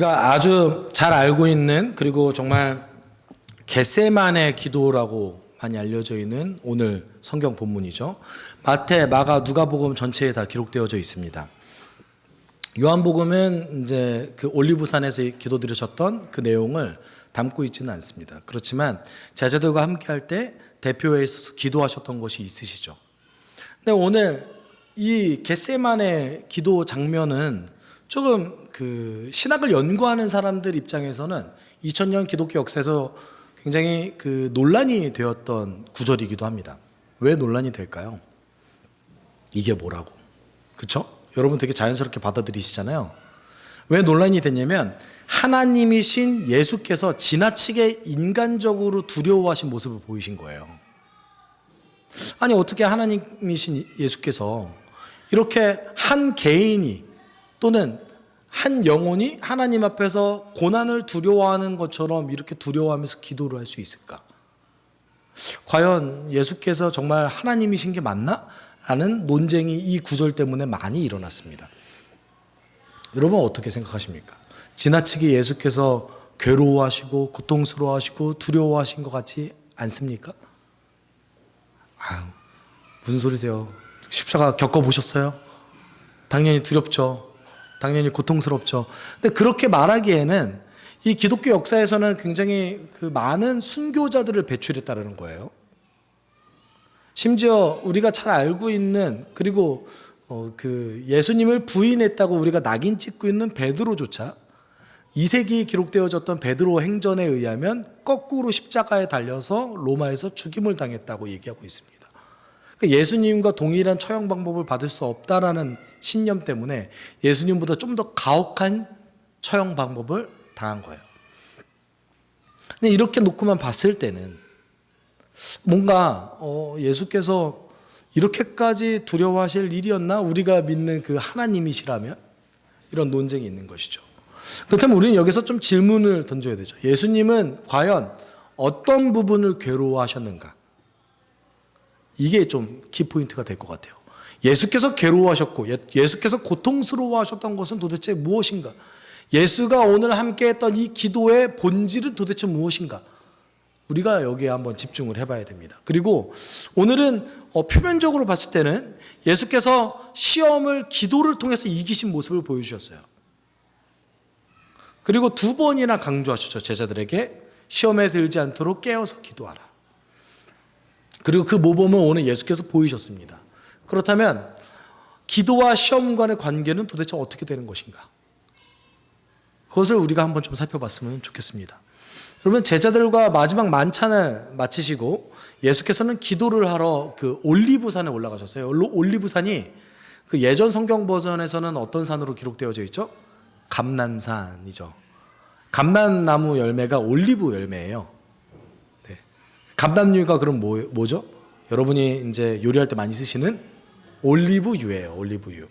우리가 아주 잘 알고 있는, 그리고 정말 겟세마네 기도라고 많이 알려져 있는 오늘 성경 본문이죠. 마태, 마가, 누가복음 전체에 다 기록되어져 있습니다. 요한복음은 이제 그 올리브산에서 기도드리셨던 그 내용을 담고 있지는 않습니다. 그렇지만 제자들과 함께 할 때 대표에 있어서 기도하셨던 것이 있으시죠. 근데 오늘 이 겟세마네 기도 장면은 조금 그 신학을 연구하는 사람들 입장에서는 2000년 기독교 역사에서 굉장히 그 논란이 되었던 구절이기도 합니다. 왜 논란이 될까요? 이게 뭐라고? 그쵸? 여러분 되게 자연스럽게 받아들이시잖아요. 왜 논란이 됐냐면 하나님이신 예수께서 지나치게 인간적으로 두려워하신 모습을 보이신 거예요. 아니 어떻게 하나님이신 예수께서 이렇게 한 개인이 또는 한 영혼이 하나님 앞에서 고난을 두려워하는 것처럼 이렇게 두려워하면서 기도를 할 수 있을까? 과연 예수께서 정말 하나님이신 게 맞나? 라는 논쟁이 이 구절 때문에 많이 일어났습니다. 여러분 어떻게 생각하십니까? 지나치게 예수께서 괴로워하시고 고통스러워하시고 두려워하신 것 같지 않습니까? 아유, 무슨 소리세요? 십자가 겪어보셨어요? 당연히 두렵죠. 당연히 고통스럽죠. 근데 그렇게 말하기에는 이 기독교 역사에서는 굉장히 그 많은 순교자들을 배출했다는 거예요. 심지어 우리가 잘 알고 있는, 그리고 그 예수님을 부인했다고 우리가 낙인 찍고 있는 베드로조차 2세기에 기록되어졌던 베드로 행전에 의하면 거꾸로 십자가에 달려서 로마에서 죽임을 당했다고 얘기하고 있습니다. 예수님과 동일한 처형 방법을 받을 수 없다라는 신념 때문에 예수님보다 좀 더 가혹한 처형 방법을 당한 거예요. 근데 이렇게 놓고만 봤을 때는 뭔가 예수께서 이렇게까지 두려워하실 일이었나? 우리가 믿는 그 하나님이시라면? 이런 논쟁이 있는 것이죠. 그렇다면 우리는 여기서 좀 질문을 던져야 되죠. 예수님은 과연 어떤 부분을 괴로워하셨는가? 이게 좀 키포인트가 될 것 같아요. 예수께서 괴로워하셨고 예수께서 고통스러워하셨던 것은 도대체 무엇인가? 예수가 오늘 함께했던 이 기도의 본질은 도대체 무엇인가? 우리가 여기에 한번 집중을 해봐야 됩니다. 그리고 오늘은 표면적으로 봤을 때는 예수께서 시험을 기도를 통해서 이기신 모습을 보여주셨어요. 그리고 2번이나 강조하셨죠. 제자들에게 시험에 들지 않도록 깨어서 기도하라. 그리고 그 모범을 오늘 예수께서 보이셨습니다. 그렇다면 기도와 시험 간의 관계는 도대체 어떻게 되는 것인가? 그것을 우리가 한번 좀 살펴봤으면 좋겠습니다. 여러분 제자들과 마지막 만찬을 마치시고 예수께서는 기도를 하러 그 올리브산에 올라가셨어요. 올리브산이 그 예전 성경 버전에서는 어떤 산으로 기록되어져 있죠? 감람산이죠. 감람나무 열매가 올리브 열매예요. 네. 감람류가 그럼 뭐죠? 여러분이 이제 요리할 때 많이 쓰시는 올리브유예요. 올리브유.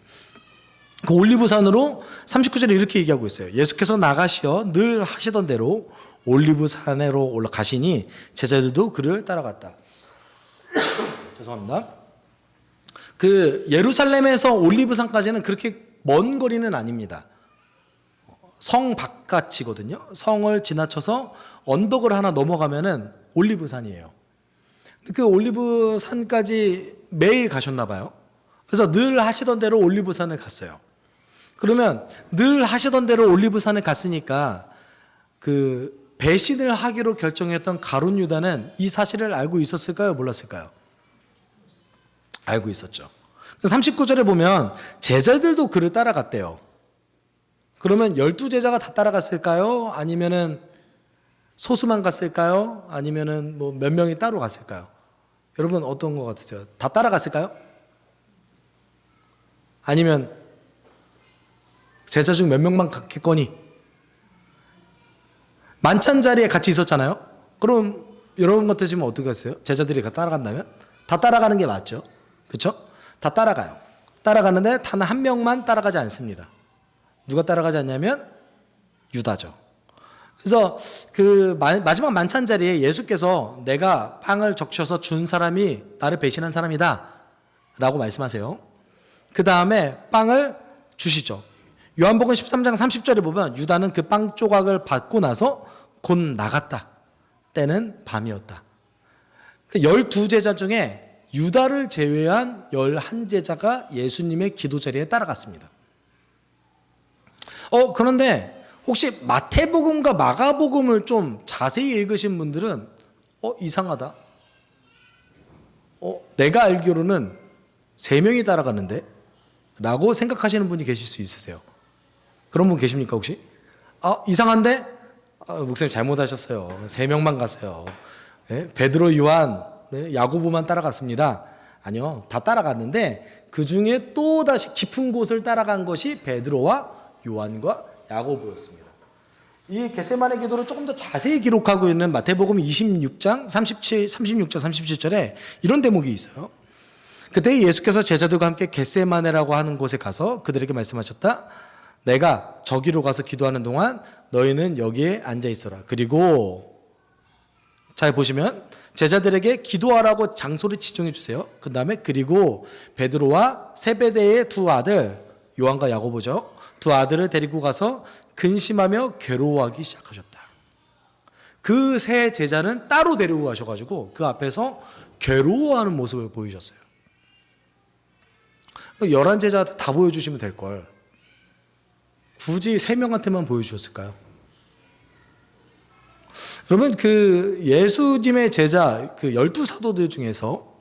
그 올리브산으로 39절에 이렇게 얘기하고 있어요. 예수께서 나가시어 늘 하시던 대로 올리브산으로 올라가시니 제자들도 그를 따라갔다. 죄송합니다. 그 예루살렘에서 올리브산까지는 그렇게 먼 거리는 아닙니다. 성 바깥이거든요. 성을 지나쳐서 언덕을 하나 넘어가면은 올리브산이에요. 그 올리브산까지 매일 가셨나 봐요. 그래서 늘 하시던 대로 올리브산을 갔어요. 그러면 늘 하시던 대로 올리브산을 갔으니까 그 배신을 하기로 결정했던 가룟 유다는 이 사실을 알고 있었을까요? 몰랐을까요? 알고 있었죠. 39절에 보면 제자들도 그를 따라갔대요. 그러면 12제자가 다 따라갔을까요? 아니면은 소수만 갔을까요? 아니면은 뭐 몇 명이 따로 갔을까요? 여러분 어떤 것 같으세요? 다 따라갔을까요? 아니면 제자 중 몇 명만 갔겠거니? 만찬 자리에 같이 있었잖아요. 그럼 여러분 같으시면 어떻게 했어요? 제자들이 따라간다면? 다 따라가는 게 맞죠? 그렇죠? 다 따라가요. 따라가는데 단 한 명만 따라가지 않습니다. 누가 따라가지 않냐면 유다죠. 그래서 그 마지막 만찬 자리에 예수께서 내가 빵을 적셔서 준 사람이 나를 배신한 사람이다 라고 말씀하세요. 그 다음에 빵을 주시죠. 요한복음 13장 30절에 보면 유다는 그 빵 조각을 받고 나서 곧 나갔다. 때는 밤이었다. 12제자 중에 유다를 제외한 11제자가 예수님의 기도 자리에 따라갔습니다. 그런데 혹시 마태복음과 마가복음을 좀 자세히 읽으신 분들은 이상하다. 내가 알기로는 3명이 따라갔는데? 라고 생각하시는 분이 계실 수 있으세요. 그런 분 계십니까 혹시? 이상한데? 목사님 잘못하셨어요. 3명만 갔어요. 네? 베드로, 요한, 네? 야고보만 따라갔습니다. 아니요, 다 따라갔는데 그 중에 또 다시 깊은 곳을 따라간 것이 베드로와 요한과 야고보였습니다. 이 겟세마네 기도를 조금 더 자세히 기록하고 있는 마태복음 26장 36절 37절에 이런 대목이 있어요. 그때 예수께서 제자들과 함께 겟세마네라고 하는 곳에 가서 그들에게 말씀하셨다. 내가 저기로 가서 기도하는 동안 너희는 여기에 앉아 있어라. 그리고 잘 보시면 제자들에게 기도하라고 장소를 지정해 주세요. 그 다음에 그리고 베드로와 세베대의 두 아들 요한과 야고보죠. 두 아들을 데리고 가서 근심하며 괴로워하기 시작하셨다. 그 세 제자는 따로 데리고 가셔가지고 그 앞에서 괴로워하는 모습을 보이셨어요. 11제자한테 다 보여주시면 될걸. 굳이 3명한테만 보여주셨을까요? 그러면 그 예수님의 제자, 그 12사도들 중에서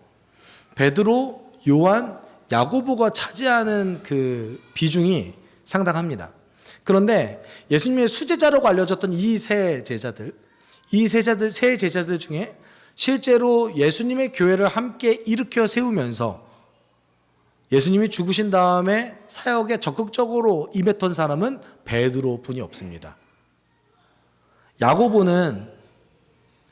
베드로, 요한, 야고보가 차지하는 그 비중이 상당합니다. 그런데 예수님의 수제자라고 알려졌던 이 세 제자들 중에 실제로 예수님의 교회를 함께 일으켜 세우면서 예수님이 죽으신 다음에 사역에 적극적으로 임했던 사람은 베드로 뿐이 없습니다. 야고보는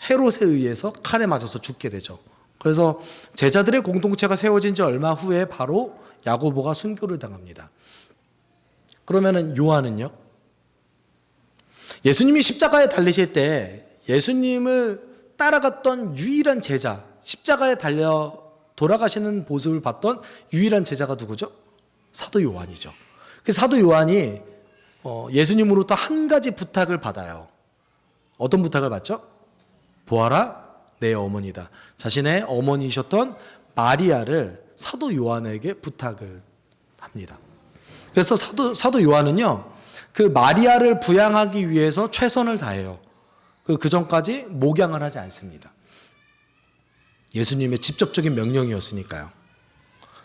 헤롯에 의해서 칼에 맞아서 죽게 되죠. 그래서 제자들의 공동체가 세워진 지 얼마 후에 바로 야고보가 순교를 당합니다. 그러면은 요한은요? 예수님이 십자가에 달리실 때 예수님을 따라갔던 유일한 제자, 십자가에 달려 돌아가시는 모습을 봤던 유일한 제자가 누구죠? 사도 요한이죠. 그래서 사도 요한이 예수님으로부터 한 가지 부탁을 받아요. 어떤 부탁을 받죠? 보아라, 내 어머니다. 자신의 어머니이셨던 마리아를 사도 요한에게 부탁을 합니다. 그래서 사도 요한은요, 그 마리아를 부양하기 위해서 최선을 다해요. 그 전까지 목양을 하지 않습니다. 예수님의 직접적인 명령이었으니까요.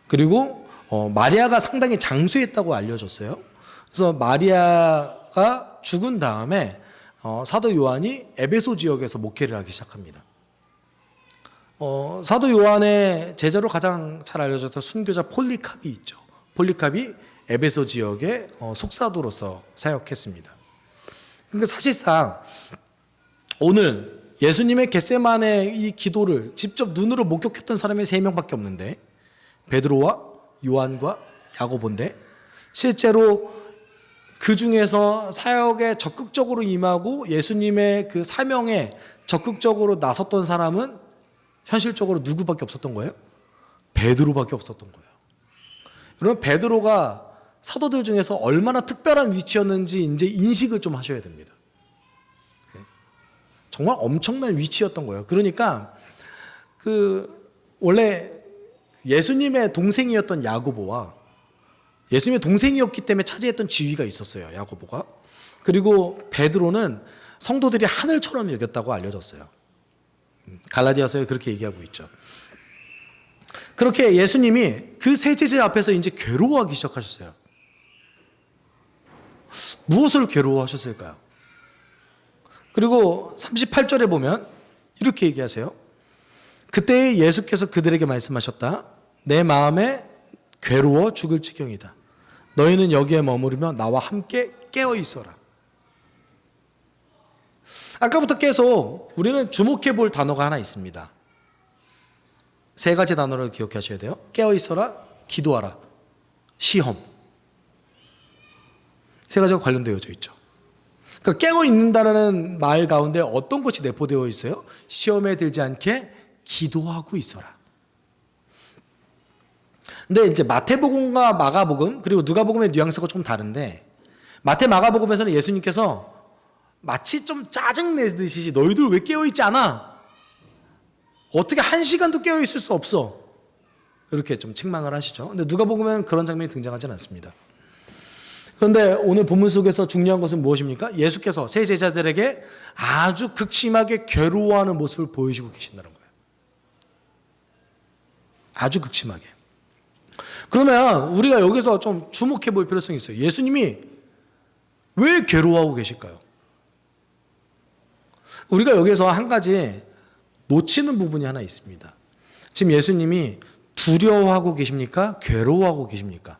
그리고 마리아가 상당히 장수했다고 알려졌어요. 그래서 마리아가 죽은 다음에 사도 요한이 에베소 지역에서 목회를 하기 시작합니다. 사도 요한의 제자로 가장 잘 알려졌던 순교자 폴리캅이 있죠. 폴리캅이 에베소 지역의 속사도로서 사역했습니다. 그러니까 사실상 오늘 예수님의 겟세마네 이 기도를 직접 눈으로 목격했던 사람이 3명밖에 없는데 베드로와 요한과 야고보인데 실제로 그 중에서 사역에 적극적으로 임하고 예수님의 그 사명에 적극적으로 나섰던 사람은 현실적으로 누구밖에 없었던 거예요? 베드로밖에 없었던 거예요. 그러면 베드로가 사도들 중에서 얼마나 특별한 위치였는지 이제 인식을 좀 하셔야 됩니다. 정말 엄청난 위치였던 거예요. 그러니까 원래 예수님의 동생이었던 야고보와 예수님의 동생이었기 때문에 차지했던 지위가 있었어요. 야고보가. 그리고 베드로는 성도들이 하늘처럼 여겼다고 알려졌어요. 갈라디아서에 그렇게 얘기하고 있죠. 그렇게 예수님이 그 세 제자 앞에서 이제 괴로워하기 시작하셨어요. 무엇을 괴로워하셨을까요? 그리고 38절에 보면 이렇게 얘기하세요. 그때 예수께서 그들에게 말씀하셨다. 내 마음에 괴로워 죽을 지경이다. 너희는 여기에 머무르며 나와 함께 깨어 있어라. 아까부터 계속 우리는 주목해 볼 단어가 하나 있습니다. 3가지 단어를 기억하셔야 돼요. 깨어 있어라, 기도하라, 시험. 3가지가 관련되어져 있죠. 그러니까 깨어 있는다라는 말 가운데 어떤 것이 내포되어 있어요? 시험에 들지 않게 기도하고 있어라. 근데 이제 마태복음과 마가복음 그리고 누가복음의 뉘앙스가 좀 다른데 마태 마가복음에서는 예수님께서 마치 좀 짜증내듯이 너희들 왜 깨어있지 않아? 어떻게 한 시간도 깨어있을 수 없어? 이렇게 좀 책망을 하시죠. 근데 누가복음에는 그런 장면이 등장하지는 않습니다. 그런데 오늘 본문 속에서 중요한 것은 무엇입니까? 예수께서 세 제자들에게 아주 극심하게 괴로워하는 모습을 보여주고 계신다는 거예요. 아주 극심하게. 그러면 우리가 여기서 좀 주목해 볼 필요성이 있어요. 예수님이 왜 괴로워하고 계실까요? 우리가 여기서 한 가지 놓치는 부분이 하나 있습니다. 지금 예수님이 두려워하고 계십니까? 괴로워하고 계십니까?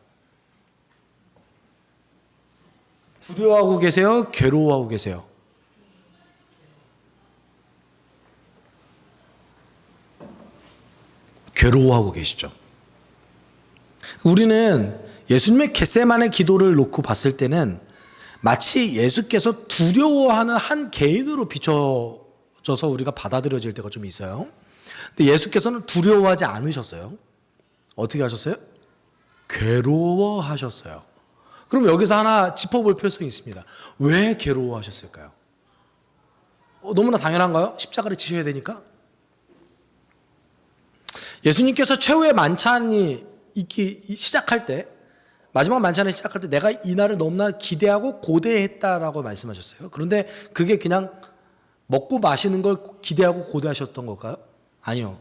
두려워하고 계세요? 괴로워하고 계세요? 괴로워하고 계시죠. 우리는 예수님의 겟세마네 기도를 놓고 봤을 때는 마치 예수께서 두려워하는 한 개인으로 비춰져서 우리가 받아들여질 때가 좀 있어요. 근데 예수께서는 두려워하지 않으셨어요. 어떻게 하셨어요? 괴로워하셨어요. 그럼 여기서 하나 짚어볼 필요성이 있습니다. 왜 괴로워하셨을까요? 너무나 당연한가요? 십자가를 지셔야 되니까? 예수님께서 최후의 만찬이 있기 시작할 때, 마지막 만찬을 시작할 때 내가 이 날을 너무나 기대하고 고대했다라고 말씀하셨어요. 그런데 그게 그냥 먹고 마시는 걸 기대하고 고대하셨던 걸까요? 아니요.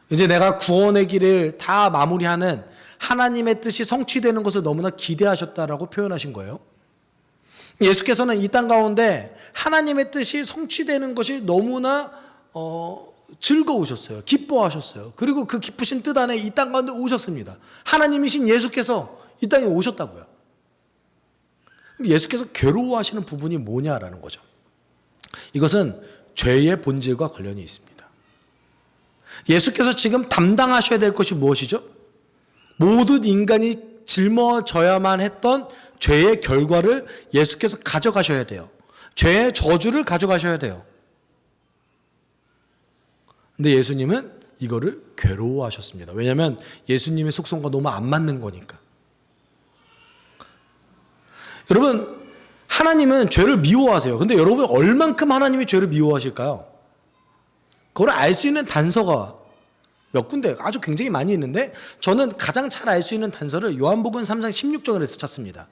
이제 내가 구원의 길을 다 마무리하는 하나님의 뜻이 성취되는 것을 너무나 기대하셨다라고 표현하신 거예요. 예수께서는 이 땅 가운데 하나님의 뜻이 성취되는 것이 너무나 즐거우셨어요. 기뻐하셨어요. 그리고 그 기쁘신 뜻 안에 이 땅 가운데 오셨습니다. 하나님이신 예수께서 이 땅에 오셨다고요. 예수께서 괴로워하시는 부분이 뭐냐라는 거죠. 이것은 죄의 본질과 관련이 있습니다. 예수께서 지금 담당하셔야 될 것이 무엇이죠? 모든 인간이 짊어져야만 했던 죄의 결과를 예수께서 가져가셔야 돼요. 죄의 저주를 가져가셔야 돼요. 근데 예수님은 이거를 괴로워하셨습니다. 왜냐하면 예수님의 속성과 너무 안 맞는 거니까. 여러분, 하나님은 죄를 미워하세요. 근데 여러분 얼만큼 하나님이 죄를 미워하실까요? 그걸 알 수 있는 단서가 몇 군데 아주 굉장히 많이 있는데 저는 가장 잘 알 수 있는 단서를 요한복음 3장 16절에서 찾습니다.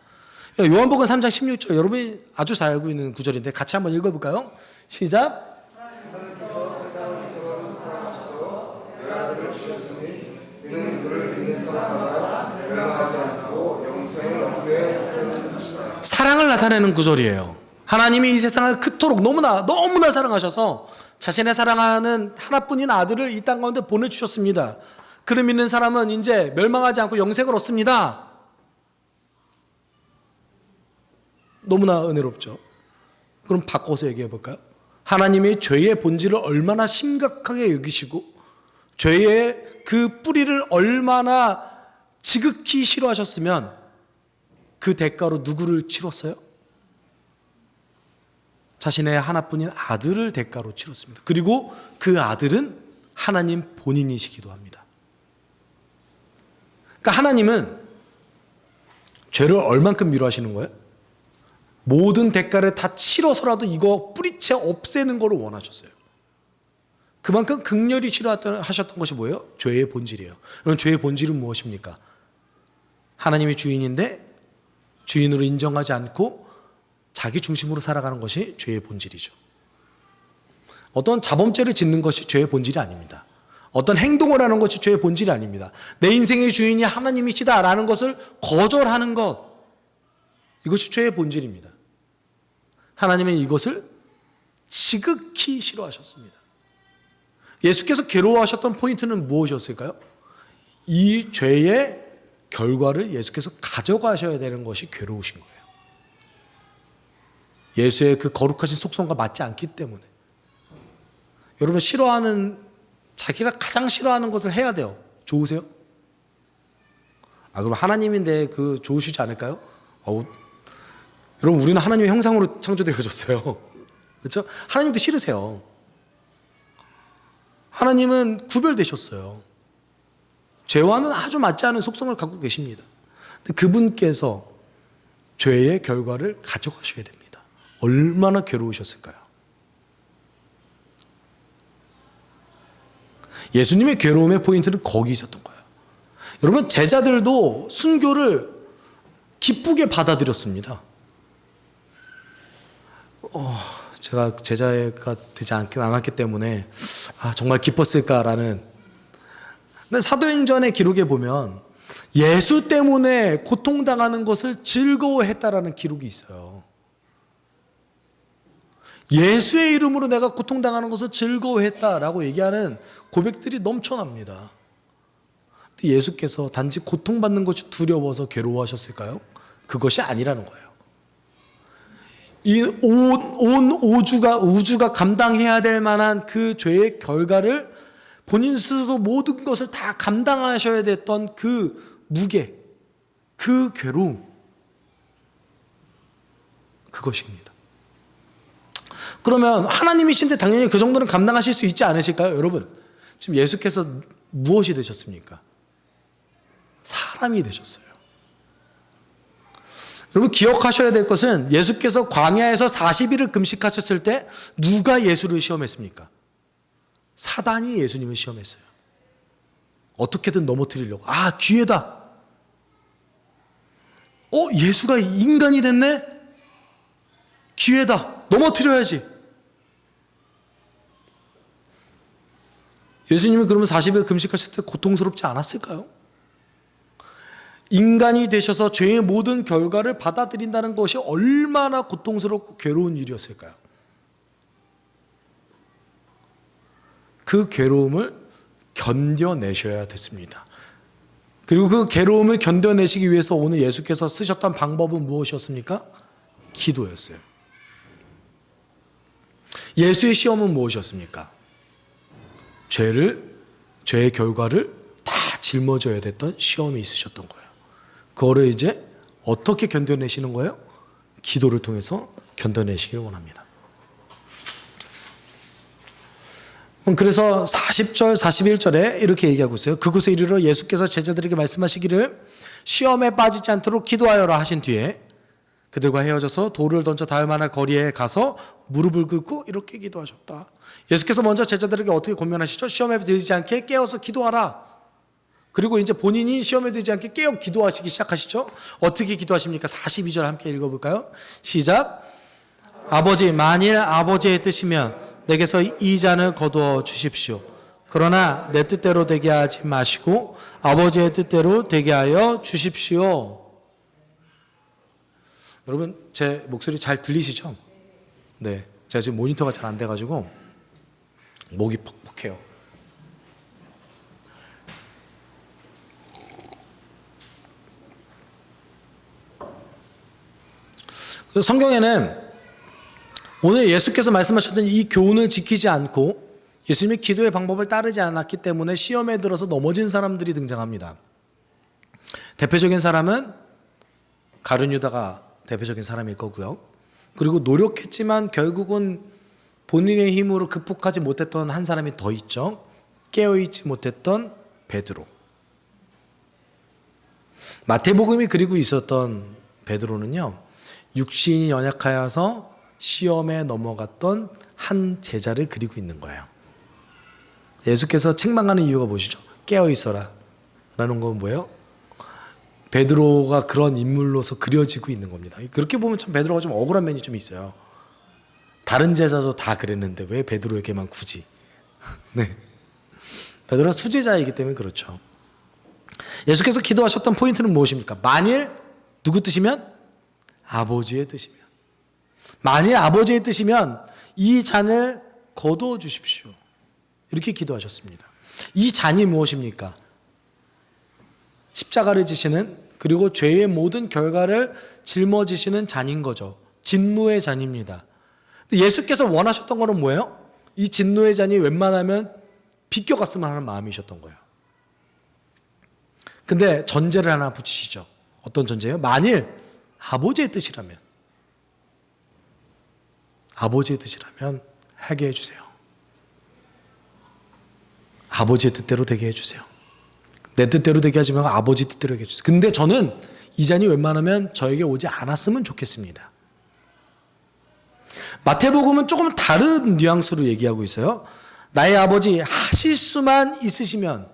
요한복음 3장 16절 여러분이 아주 잘 알고 있는 구절인데 같이 한번 읽어볼까요? 시작. 사랑을 나타내는 구절이에요. 하나님이 이 세상을 그토록 너무나 사랑하셔서 자신의 사랑하는 하나뿐인 아들을 이 땅 가운데 보내주셨습니다. 그를 믿는 사람은 이제 멸망하지 않고 영생을 얻습니다. 너무나 은혜롭죠. 그럼 바꿔서 얘기해 볼까요? 하나님이 죄의 본질을 얼마나 심각하게 여기시고 죄의 그 뿌리를 얼마나 지극히 싫어하셨으면 그 대가로 누구를 치렀어요? 자신의 하나뿐인 아들을 대가로 치렀습니다. 그리고 그 아들은 하나님 본인이시기도 합니다. 그러니까 하나님은 죄를 얼만큼 미워하시는 거예요? 모든 대가를 다 치러서라도 이거 뿌리채 없애는 걸 원하셨어요. 그만큼 극렬히 싫어하셨던 것이 뭐예요? 죄의 본질이에요. 그럼 죄의 본질은 무엇입니까? 하나님이 주인인데 주인으로 인정하지 않고 자기 중심으로 살아가는 것이 죄의 본질이죠. 어떤 자범죄를 짓는 것이 죄의 본질이 아닙니다. 어떤 행동을 하는 것이 죄의 본질이 아닙니다. 내 인생의 주인이 하나님이시다라는 것을 거절하는 것, 이것이 죄의 본질입니다. 하나님은 이것을 지극히 싫어하셨습니다. 예수께서 괴로워하셨던 포인트는 무엇이었을까요? 이 죄의 결과를 예수께서 가져가셔야 되는 것이 괴로우신 거예요. 예수의 그 거룩하신 속성과 맞지 않기 때문에. 여러분 자기가 가장 싫어하는 것을 해야 돼요. 좋으세요? 그럼 하나님인데 좋으시지 않을까요? 여러분 우리는 하나님의 형상으로 창조되어졌어요. 그렇죠? 하나님도 싫으세요. 하나님은 구별되셨어요. 죄와는 아주 맞지 않은 속성을 갖고 계십니다. 근데 그분께서 죄의 결과를 가져가셔야 됩니다. 얼마나 괴로우셨을까요? 예수님의 괴로움의 포인트는 거기 있었던 거예요. 여러분, 제자들도 순교를 기쁘게 받아들였습니다. 제가 제자가 되지 않았기 때문에 정말 기뻤을까라는. 근데 사도행전의 기록에 보면 예수 때문에 고통당하는 것을 즐거워했다라는 기록이 있어요. 예수의 이름으로 내가 고통당하는 것을 즐거워했다라고 얘기하는 고백들이 넘쳐납니다. 예수께서 단지 고통받는 것이 두려워서 괴로워하셨을까요? 그것이 아니라는 거예요. 이 온 우주가 감당해야 될 만한 그 죄의 결과를 본인 스스로 모든 것을 다 감당하셔야 됐던 그 무게, 그 괴로움, 그것입니다. 그러면 하나님이신데 당연히 그 정도는 감당하실 수 있지 않으실까요? 여러분, 지금 예수께서 무엇이 되셨습니까? 사람이 되셨어요. 여러분, 기억하셔야 될 것은 예수께서 광야에서 40일을 금식하셨을 때 누가 예수를 시험했습니까? 사단이 예수님을 시험했어요. 어떻게든 넘어뜨리려고. 기회다. 예수가 인간이 됐네? 기회다. 넘어뜨려야지. 예수님이 그러면 40일 금식하실 때 고통스럽지 않았을까요? 인간이 되셔서 죄의 모든 결과를 받아들인다는 것이 얼마나 고통스럽고 괴로운 일이었을까요? 그 괴로움을 견뎌내셔야 됐습니다. 그리고 그 괴로움을 견뎌내시기 위해서 오늘 예수께서 쓰셨던 방법은 무엇이었습니까? 기도였어요. 예수의 시험은 무엇이었습니까? 죄의 결과를 다 짊어져야 됐던 시험이 있으셨던 거예요. 그거를 이제 어떻게 견뎌내시는 거예요? 기도를 통해서 견뎌내시기를 원합니다. 그래서 40절, 41절에 이렇게 얘기하고 있어요. 그곳에 이르러 예수께서 제자들에게 말씀하시기를 시험에 빠지지 않도록 기도하여라 하신 뒤에 그들과 헤어져서 돌을 던져 닿을 만한 거리에 가서 무릎을 꿇고 이렇게 기도하셨다. 예수께서 먼저 제자들에게 어떻게 권면하시죠? 시험에 들지 않게 깨어서 기도하라. 그리고 이제 본인이 시험에 들지 않게 깨어 기도하시기 시작하시죠. 어떻게 기도하십니까? 42절 함께 읽어볼까요? 시작. 아버지, 만일 아버지의 뜻이면 내게서 이 잔을 거두어 주십시오. 그러나 내 뜻대로 되게 하지 마시고 아버지의 뜻대로 되게 하여 주십시오. 여러분, 제 목소리 잘 들리시죠? 네, 제가 지금 모니터가 잘 안 돼가지고 목이 퍽퍽해요. 성경에는 오늘 예수께서 말씀하셨던 이 교훈을 지키지 않고 예수님의 기도의 방법을 따르지 않았기 때문에 시험에 들어서 넘어진 사람들이 등장합니다. 대표적인 사람은 가룟 유다가 대표적인 사람일 거고요. 그리고 노력했지만 결국은 본인의 힘으로 극복하지 못했던 한 사람이 더 있죠. 깨어있지 못했던 베드로. 마태복음이 그리고 있었던 베드로는요, 육신이 연약하여서 시험에 넘어갔던 한 제자를 그리고 있는 거예요. 예수께서 책망하는 이유가 무엇이죠? 깨어있어라 라는 건 뭐예요? 베드로가 그런 인물로서 그려지고 있는 겁니다. 그렇게 보면 참 베드로가 좀 억울한 면이 좀 있어요. 다른 제자도 다 그랬는데 왜 베드로에게만 굳이? 네, 베드로가 수제자이기 때문에 그렇죠. 예수께서 기도하셨던 포인트는 무엇입니까? 만일 누구 뜻이면? 아버지의 뜻이면. 만일 아버지의 뜻이면 이 잔을 거두어 주십시오. 이렇게 기도하셨습니다. 이 잔이 무엇입니까? 십자가를 지시는, 그리고 죄의 모든 결과를 짊어지시는 잔인 거죠. 진노의 잔입니다. 예수께서 원하셨던 거는 뭐예요? 이 진노의 잔이 웬만하면 비껴갔으면 하는 마음이셨던 거예요. 근데 전제를 하나 붙이시죠. 어떤 전제예요? 만일 아버지의 뜻이라면, 아버지의 뜻이라면 하게 해주세요. 아버지의 뜻대로 되게 해주세요. 내 뜻대로 되게 하지 말고 아버지 뜻대로 되게 해주세요. 근데 저는 이 잔이 웬만하면 저에게 오지 않았으면 좋겠습니다. 마태복음은 조금 다른 뉘앙스로 얘기하고 있어요. 나의 아버지 하실 수만 있으시면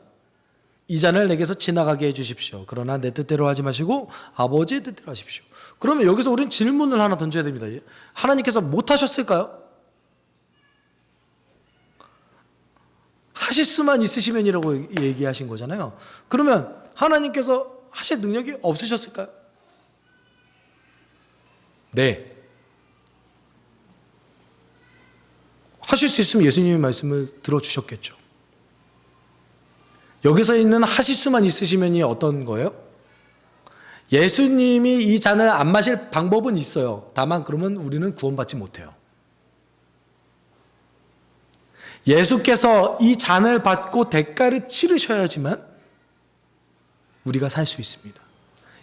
이 잔을 내게서 지나가게 해주십시오. 그러나 내 뜻대로 하지 마시고 아버지의 뜻대로 하십시오. 그러면 여기서 우리는 질문을 하나 던져야 됩니다. 하나님께서 못하셨을까요? 하실 수만 있으시면이라고 얘기하신 거잖아요. 그러면 하나님께서 하실 능력이 없으셨을까요? 네. 하실 수 있으면 예수님의 말씀을 들어주셨겠죠. 여기서 있는 하실 수만 있으시면이 어떤 거예요? 예수님이 이 잔을 안 마실 방법은 있어요. 다만 그러면 우리는 구원받지 못해요. 예수께서 이 잔을 받고 대가를 치르셔야지만 우리가 살 수 있습니다.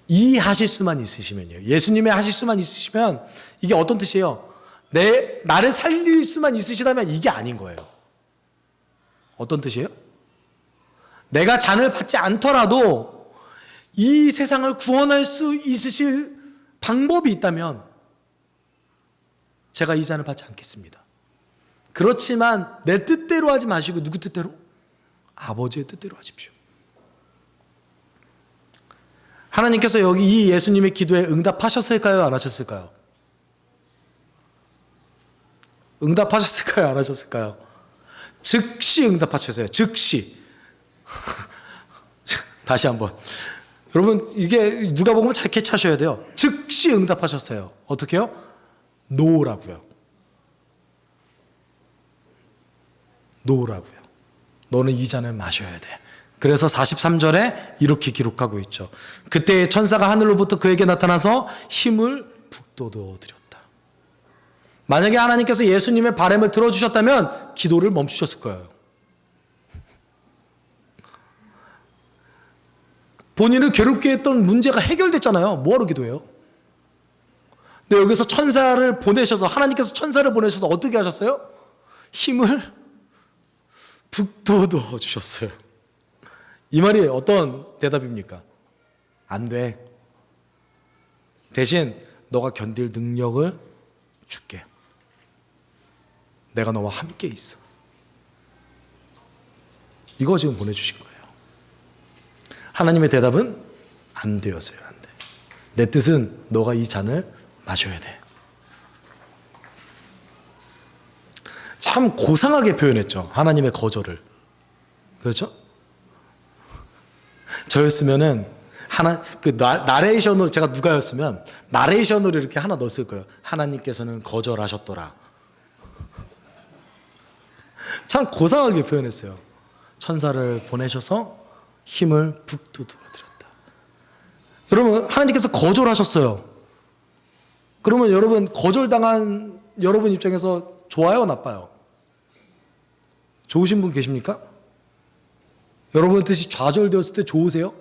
이 하실 수만 있으시면요. 예수님의 하실 수만 있으시면 이게 어떤 뜻이에요? 나를 살릴 수만 있으시다면 이게 아닌 거예요. 어떤 뜻이에요? 내가 잔을 받지 않더라도 이 세상을 구원할 수 있으실 방법이 있다면 제가 이 잔을 받지 않겠습니다. 그렇지만 내 뜻대로 하지 마시고 누구 뜻대로? 아버지의 뜻대로 하십시오. 하나님께서 여기 이 예수님의 기도에 응답하셨을까요? 안 하셨을까요? 응답하셨을까요? 안 하셨을까요? 즉시 응답하셨어요. 즉시. 다시 한번. 여러분 이게 누가 보면 잘 캐치하셔야 돼요. 즉시 응답하셨어요. 어떻게요? 노라고요. 노라고요. 너는 이 잔을 마셔야 돼. 그래서 43절에 이렇게 기록하고 있죠. 그때 천사가 하늘로부터 그에게 나타나서 힘을 북돋워 드렸다. 만약에 하나님께서 예수님의 바람을 들어주셨다면 기도를 멈추셨을 거예요. 본인을 괴롭게 했던 문제가 해결됐잖아요. 뭐하러 기도해요? 근데 여기서 천사를 보내셔서 하나님께서 천사를 보내셔서 어떻게 하셨어요? 힘을 북돋워 주셨어요. 이 말이 어떤 대답입니까? 안 돼. 대신 너가 견딜 능력을 줄게. 내가 너와 함께 있어. 이거 지금 보내주신 거예요. 하나님의 대답은 안 되었어요. 안 돼. 내 뜻은 너가 이 잔을 마셔야 돼. 참 고상하게 표현했죠. 하나님의 거절을. 그렇죠? 저였으면은 나레이션으로 제가 누가였으면 나레이션으로 이렇게 하나 넣었을 거예요. 하나님께서는 거절하셨더라. 참 고상하게 표현했어요. 천사를 보내셔서 힘을 북돋워 드렸다. 여러분 하나님께서 거절하셨어요. 그러면 여러분 거절당한 여러분 입장에서 좋아요, 나빠요? 좋으신 분 계십니까? 여러분 뜻이 좌절되었을 때 좋으세요?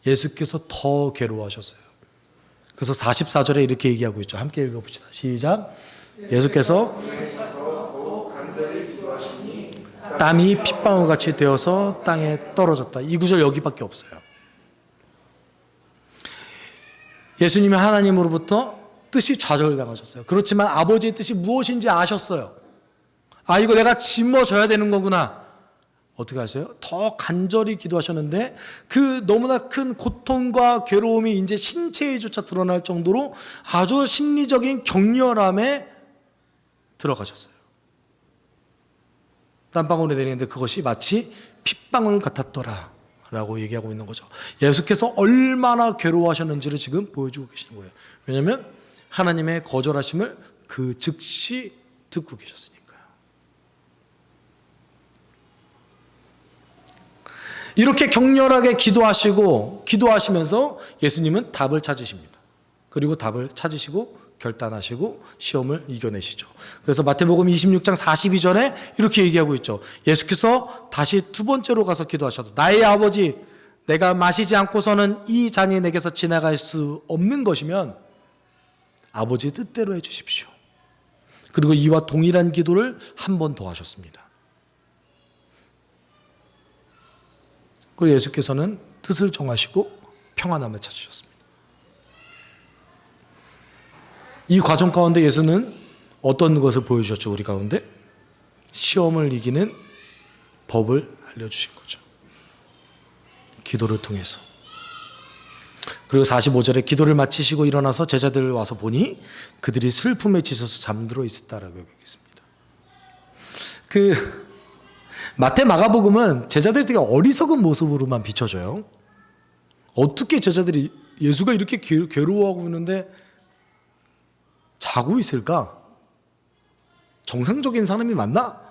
예수께서 더 괴로워하셨어요. 그래서 44절에 이렇게 얘기하고 있죠. 함께 읽어봅시다. 시작. 예수께서 땀이 핏방울같이 되어서 땅에 떨어졌다. 이 구절 여기밖에 없어요. 예수님이 하나님으로부터 뜻이 좌절당하셨어요. 그렇지만 아버지의 뜻이 무엇인지 아셨어요. 아, 이거 내가 짊어져야 되는 거구나. 어떻게 하세요? 더 간절히 기도하셨는데 그 너무나 큰 고통과 괴로움이 이제 신체에조차 드러날 정도로 아주 심리적인 격렬함에 들어가셨어요. 땀방울이 내리는데 그것이 마치 핏방울 같았더라 라고 얘기하고 있는 거죠. 예수께서 얼마나 괴로워하셨는지를 지금 보여주고 계시는 거예요. 왜냐하면 하나님의 거절하심을 그 즉시 듣고 계셨으니까요. 이렇게 격렬하게 기도하시면서 예수님은 답을 찾으십니다. 그리고 답을 찾으시고 결단하시고 시험을 이겨내시죠. 그래서 마태복음 26장 42절에 이렇게 얘기하고 있죠. 예수께서 다시 두 번째로 가서 기도하셔도 나의 아버지, 내가 마시지 않고서는 이 잔이 내게서 지나갈 수 없는 것이면 아버지의 뜻대로 해주십시오. 그리고 이와 동일한 기도를 한 번 더 하셨습니다. 그리고 예수께서는 뜻을 정하시고 평안함을 찾으셨습니다. 이 과정 가운데 예수는 어떤 것을 보여주셨죠? 우리 가운데 시험을 이기는 법을 알려주신 거죠. 기도를 통해서. 그리고 45절에 기도를 마치시고 일어나서 제자들 와서 보니 그들이 슬픔에 지쳐서 잠들어 있었다라고 여기 있습니다. 마태 마가복음은 제자들 되게 어리석은 모습으로만 비춰져요. 어떻게 제자들이 예수가 이렇게 괴로워하고 있는데 자고 있을까? 정상적인 사람이 맞나?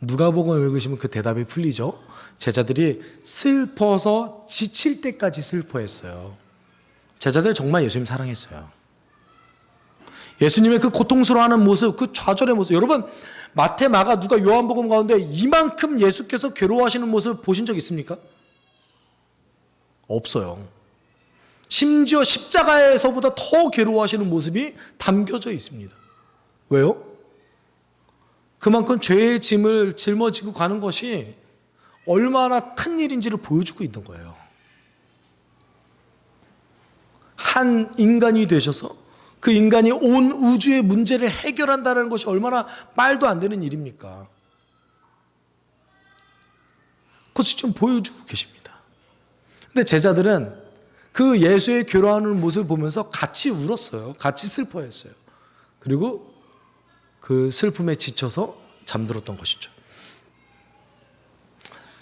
누가복음을 읽으시면 그 대답이 풀리죠. 제자들이 슬퍼서 지칠 때까지 슬퍼했어요. 제자들 정말 예수님 사랑했어요. 예수님의 그 고통스러워하는 모습, 그 좌절의 모습. 여러분, 마태, 마가, 누가, 요한복음 가운데 이만큼 예수께서 괴로워하시는 모습 보신 적 있습니까? 없어요. 심지어 십자가에서보다 더 괴로워하시는 모습이 담겨져 있습니다. 왜요? 그만큼 죄의 짐을 짊어지고 가는 것이 얼마나 큰 일인지를 보여주고 있는 거예요. 한 인간이 되셔서 그 인간이 온 우주의 문제를 해결한다는 것이 얼마나 말도 안 되는 일입니까? 그것을 좀 보여주고 계십니다. 근데 제자들은 그 예수의 괴로워하는 모습을 보면서 같이 울었어요. 같이 슬퍼했어요. 그리고 그 슬픔에 지쳐서 잠들었던 것이죠.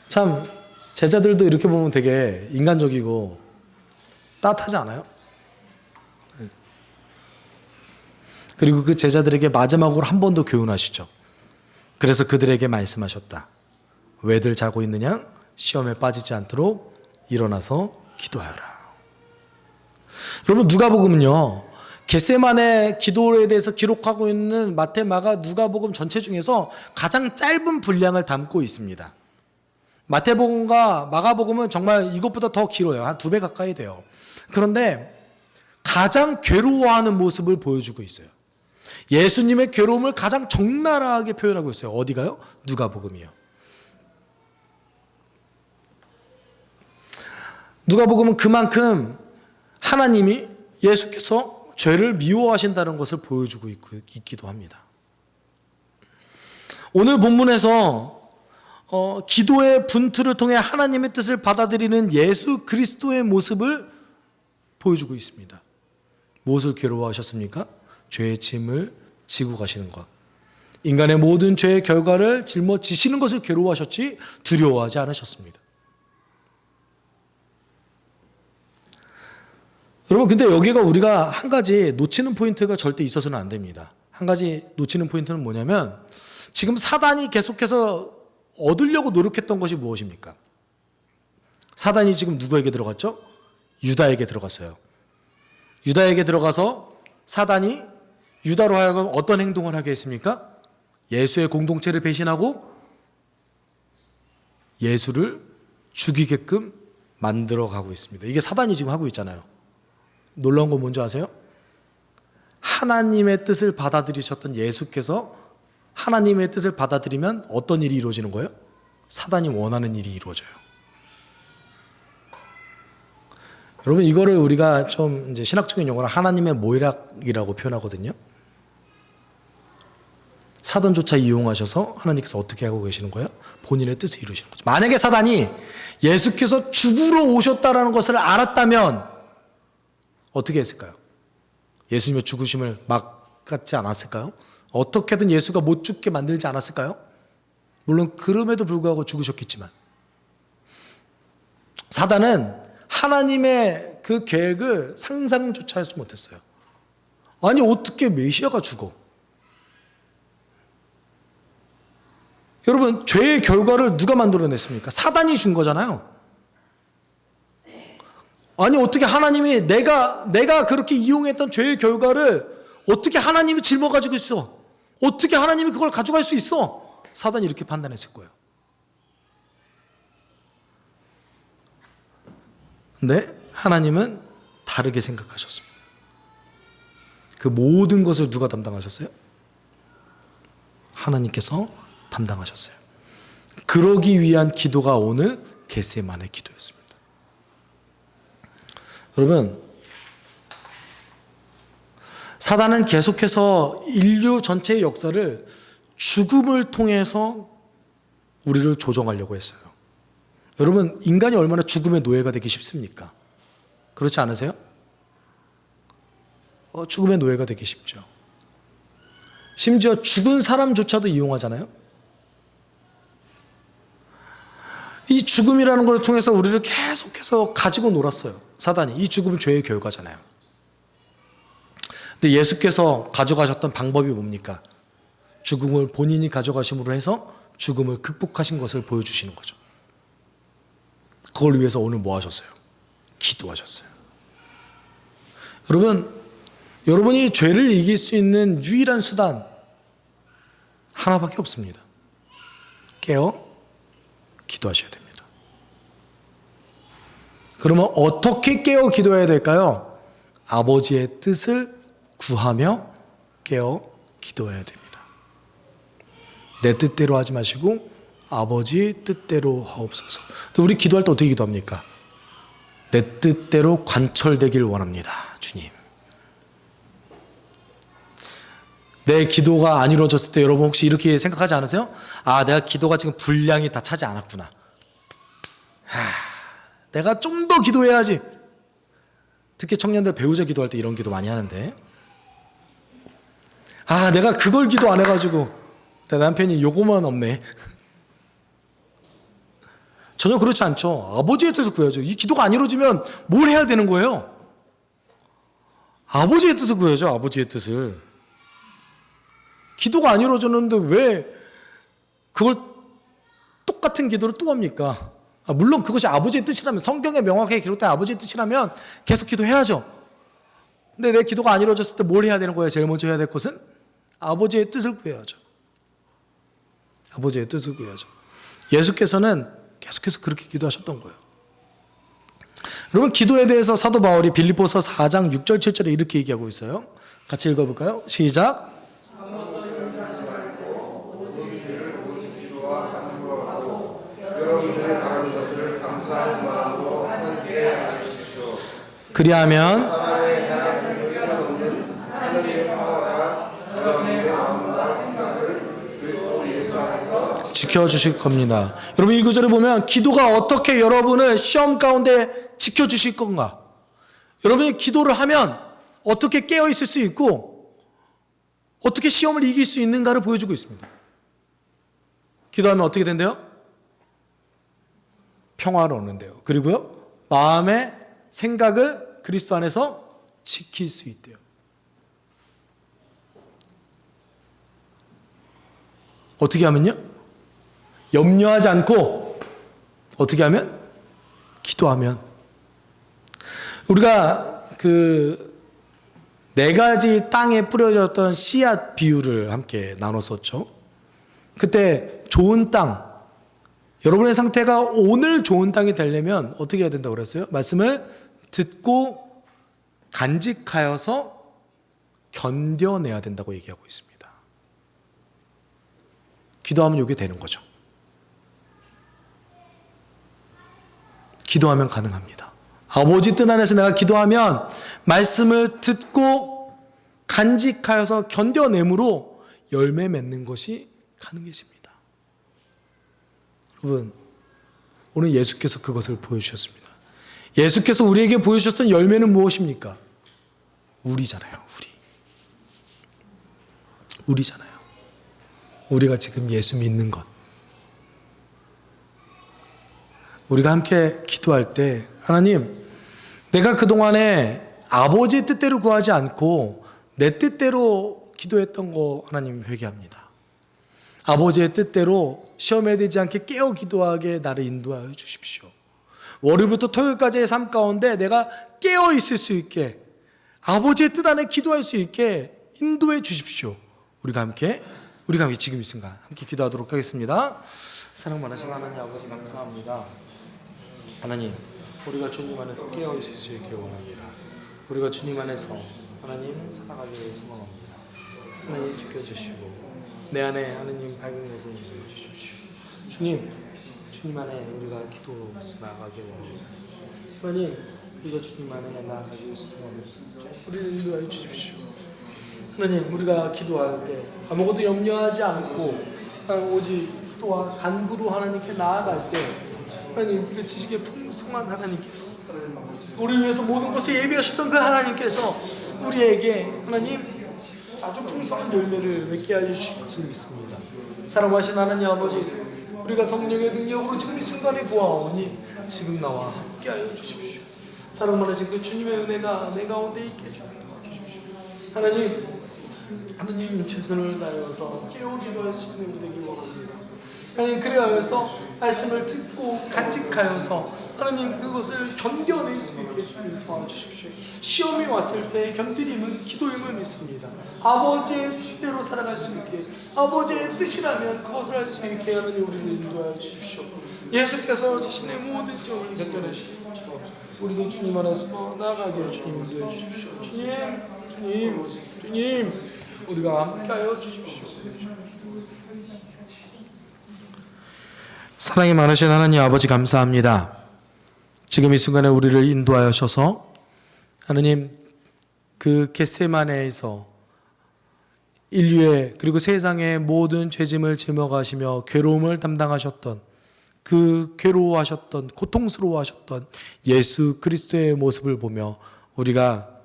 참 제자들도 이렇게 보면 되게 인간적이고 따뜻하지 않아요? 그리고 그 제자들에게 마지막으로 한 번 더 교훈하시죠. 그래서 그들에게 말씀하셨다. 왜들 자고 있느냐? 시험에 빠지지 않도록 일어나서 기도하여라. 여러분, 누가복음은요, 겟세마네 기도에 대해서 기록하고 있는 마태, 마가, 누가복음 전체 중에서 가장 짧은 분량을 담고 있습니다. 마태복음과 마가복음은 정말 이것보다 더 길어요. 한 2배 가까이 돼요. 그런데 가장 괴로워하는 모습을 보여주고 있어요. 예수님의 괴로움을 가장 적나라하게 표현하고 있어요. 어디가요? 누가복음이요. 누가복음은 그만큼 하나님이 예수께서 죄를 미워하신다는 것을 보여주고 있기도 합니다. 오늘 본문에서 기도의 분투를 통해 하나님의 뜻을 받아들이는 예수 그리스도의 모습을 보여주고 있습니다. 무엇을 괴로워하셨습니까? 죄의 짐을 지고 가시는 것. 인간의 모든 죄의 결과를 짊어지시는 것을 괴로워하셨지 두려워하지 않으셨습니다. 여러분, 근데 여기가 우리가 한 가지 놓치는 포인트가 절대 있어서는 안 됩니다. 한 가지 놓치는 포인트는 뭐냐면 지금 사단이 계속해서 얻으려고 노력했던 것이 무엇입니까? 사단이 지금 누구에게 들어갔죠? 유다에게 들어갔어요. 유다에게 들어가서 사단이 유다로 하여금 어떤 행동을 하게 했습니까? 예수의 공동체를 배신하고 예수를 죽이게끔 만들어 가고 있습니다. 이게 사단이 지금 하고 있잖아요. 놀라운 건 뭔지 아세요? 하나님의 뜻을 받아들이셨던 예수께서 하나님의 뜻을 받아들이면 어떤 일이 이루어지는 거예요? 사단이 원하는 일이 이루어져요. 여러분, 이거를 우리가 좀 이제 신학적인 용어로 하나님의 모략이라고 표현하거든요. 사단조차 이용하셔서 하나님께서 어떻게 하고 계시는 거예요? 본인의 뜻을 이루시는 거죠. 만약에 사단이 예수께서 죽으러 오셨다는 것을 알았다면 어떻게 했을까요? 예수님의 죽으심을 막았지 않았을까요? 어떻게든 예수가 못 죽게 만들지 않았을까요? 물론 그럼에도 불구하고 죽으셨겠지만 사단은 하나님의 그 계획을 상상조차 하지 못했어요. 아니, 어떻게 메시아가 죽어? 여러분, 죄의 결과를 누가 만들어냈습니까? 사단이 준 거잖아요. 아니, 어떻게 하나님이 내가 그렇게 이용했던 죄의 결과를 어떻게 하나님이 짊어가지고 있어? 어떻게 하나님이 그걸 가져갈 수 있어? 사단이 이렇게 판단했을 거예요. 근데 하나님은 다르게 생각하셨습니다. 그 모든 것을 누가 담당하셨어요? 하나님께서 담당하셨어요. 그러기 위한 기도가 오늘 겟세마네 기도였습니다. 여러분, 사단은 계속해서 인류 전체의 역사를 죽음을 통해서 우리를 조종하려고 했어요. 여러분, 인간이 얼마나 죽음의 노예가 되기 쉽습니까? 그렇지 않으세요? 죽음의 노예가 되기 쉽죠. 심지어 죽은 사람조차도 이용하잖아요. 이 죽음이라는 걸 통해서 우리를 계속해서 가지고 놀았어요. 사단이. 이 죽음은 죄의 결과잖아요. 근데 예수께서 가져가셨던 방법이 뭡니까? 죽음을 본인이 가져가심으로 해서 죽음을 극복하신 것을 보여주시는 거죠. 그걸 위해서 오늘 뭐 하셨어요? 기도하셨어요. 여러분이 죄를 이길 수 있는 유일한 수단 하나밖에 없습니다. 깨어 기도하셔야 됩니다. 그러면 어떻게 깨어 기도해야 될까요? 아버지의 뜻을 구하며 깨어 기도해야 됩니다. 내 뜻대로 하지 마시고 아버지 뜻대로 하옵소서. 우리 기도할 때 어떻게 기도합니까? 내 뜻대로 관철되길 원합니다. 주님. 내 기도가 안 이루어졌을 때 여러분 혹시 이렇게 생각하지 않으세요? 아, 내가 기도가 지금 분량이 다 차지 않았구나. 내가 좀 더 기도해야지. 특히 청년들 배우자 기도할 때 이런 기도 많이 하는데, 내가 그걸 기도 안 해가지고 내 남편이 요거만 없네. 전혀 그렇지 않죠. 아버지의 뜻을 구해야죠. 이 기도가 안 이루어지면 뭘 해야 되는 거예요? 아버지의 뜻을 구해야죠. 아버지의 뜻을. 기도가 안 이루어졌는데 왜 그걸 똑같은 기도를 또 합니까? 물론 그것이 아버지의 뜻이라면, 성경에 명확하게 기록된 아버지의 뜻이라면 계속 기도해야죠. 근데 내 기도가 안 이루어졌을 때 뭘 해야 되는 거예요? 제일 먼저 해야 될 것은 아버지의 뜻을 구해야죠. 아버지의 뜻을 구해야죠. 예수께서는 계속해서 그렇게 기도하셨던 거예요. 여러분, 기도에 대해서 사도 바울이 빌립보서 4장 6절 7절에 이렇게 얘기하고 있어요. 같이 읽어볼까요? 시작. 그리하면 지켜주실 겁니다. 여러분, 이 구절을 보면 기도가 어떻게 여러분을 시험 가운데 지켜주실 건가? 여러분이 기도를 하면 어떻게 깨어있을 수 있고 어떻게 시험을 이길 수 있는가를 보여주고 있습니다. 기도하면 어떻게 된대요? 평화를 얻는데요. 그리고요, 마음의 생각을 그리스도 안에서 지킬 수 있대요. 어떻게 하면요? 염려하지 않고 어떻게 하면? 기도하면. 우리가 그 4가지 땅에 뿌려졌던 씨앗 비유를 함께 나눴었죠. 그때 좋은 땅, 여러분의 상태가 오늘 좋은 땅이 되려면 어떻게 해야 된다고 그랬어요? 말씀을 듣고 간직하여서 견뎌내야 된다고 얘기하고 있습니다. 기도하면 이게 되는 거죠. 기도하면 가능합니다. 아버지 뜻 안에서 내가 기도하면 말씀을 듣고 간직하여서 견뎌내므로 열매 맺는 것이 가능해집니다. 여러분, 오늘 예수께서 그것을 보여주셨습니다. 예수께서 우리에게 보여주셨던 열매는 무엇입니까? 우리잖아요. 우리잖아요. 우리가 지금 예수 믿는 것. 우리가 함께 기도할 때, 하나님, 내가 그동안에 아버지의 뜻대로 구하지 않고 내 뜻대로 기도했던 거 하나님 회개합니다. 아버지의 뜻대로 시험에 들지 않게 깨어 기도하게 나를 인도하여 주십시오. 월요일부터 토요일까지의 삶 가운데 내가 깨어 있을 수 있게, 아버지의 뜻 안에 기도할 수 있게 인도해 주십시오. 우리가 함께 지금 이 순간 함께 기도하도록 하겠습니다. 사랑 많으신 하나님 아버지, 감사합니다. 하나님, 우리가 주님 안에서 깨어 있을 수 있게 원합니다. 우리가 주님 안에서 하나님 살아가기 위해서 원합니다. 하나님 지켜주시고 내 안에 하나님 밝은 것을 주십시오. 주님 안에 우리가 기도 나아가기 원합니다. 하나님, 우리가 주님 안에 나아가기 위해서 원합니다. 우리를 인도하여 주십시오. 하나님, 우리가 기도할 때 아무것도 염려하지 않고 오직 또한 간구로 하나님께 나아갈 때 하나님, 그 지식의 풍성한 하나님께서 우리를 위해서 모든 것을 예비하셨던 그 하나님께서 우리에게 하나님 아주 풍성한 열매를 맺게 하여 주실 것을 믿습니다. 사랑하신 하나님 아버지, 우리가 성령의 능력으로 지금 이 순간에 보아오니 지금 나와 함께 하여 주십시오. 사랑 많으신 그 주님의 은혜가 내 가운데 있게 해주십시오. 하나님 최선을 다하여서 깨어 기도할 수 있는 우리 되기 원합니다. 하나님, 그래하여서 말씀을 듣고 간직하여서 하나님 그것을 견뎌낼 수 있게 주님 도와주십시오. 시험이 왔을 때 견디림은 기도임을 믿습니다. 아버지의 뜻대로 살아갈 수 있게, 아버지의 뜻이라면 그것을 할 수 있게 하나님 우리를 인도하여 주십시오. 예수께서 자신의 모든 점을 견뎌내시는 것처럼 우리도 주님 안에서 나아가게 주님 인도해 주십시오. 주님, 우리가 함께하여 주십시오. 사랑이 많으신 하나님 아버지, 감사합니다. 지금 이 순간에 우리를 인도하셔서 하나님 그 겟세마네에서 인류의 그리고 세상의 모든 죄짐을 짊어가시며 괴로움을 담당하셨던, 그 괴로워하셨던, 고통스러워하셨던 예수 그리스도의 모습을 보며 우리가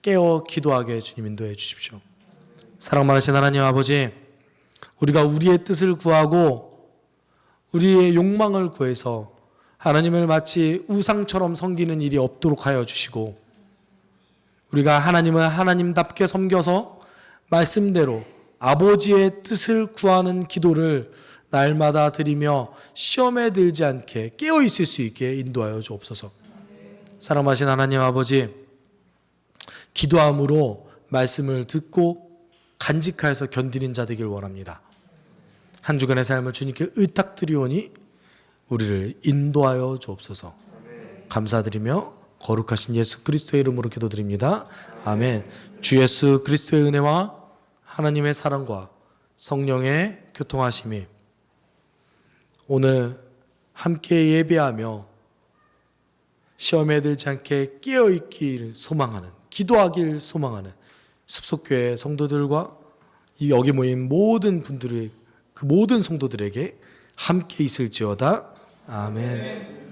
깨어 기도하게 주님 인도해 주십시오. 사랑 많으신 하나님 아버지, 우리가 우리의 뜻을 구하고 우리의 욕망을 구해서 하나님을 마치 우상처럼 섬기는 일이 없도록 하여 주시고, 우리가 하나님을 하나님답게 섬겨서 말씀대로 아버지의 뜻을 구하는 기도를 날마다 드리며 시험에 들지 않게 깨어 있을 수 있게 인도하여 주옵소서. 사랑하신 하나님 아버지, 기도함으로 말씀을 듣고 간직하여서 견디는 자 되길 원합니다. 한 주간의 삶을 주님께 의탁드리오니 우리를 인도하여 주옵소서. 감사드리며 거룩하신 예수 그리스도의 이름으로 기도드립니다. 아멘. 주 예수 그리스도의 은혜와 하나님의 사랑과 성령의 교통하심이 오늘 함께 예배하며 시험에 들지 않게 깨어있기를 소망하는, 기도하길 소망하는 숲속교회 성도들과 이 여기 모인 모든 분들의, 그 모든 성도들에게 함께 있을지어다. 아멘.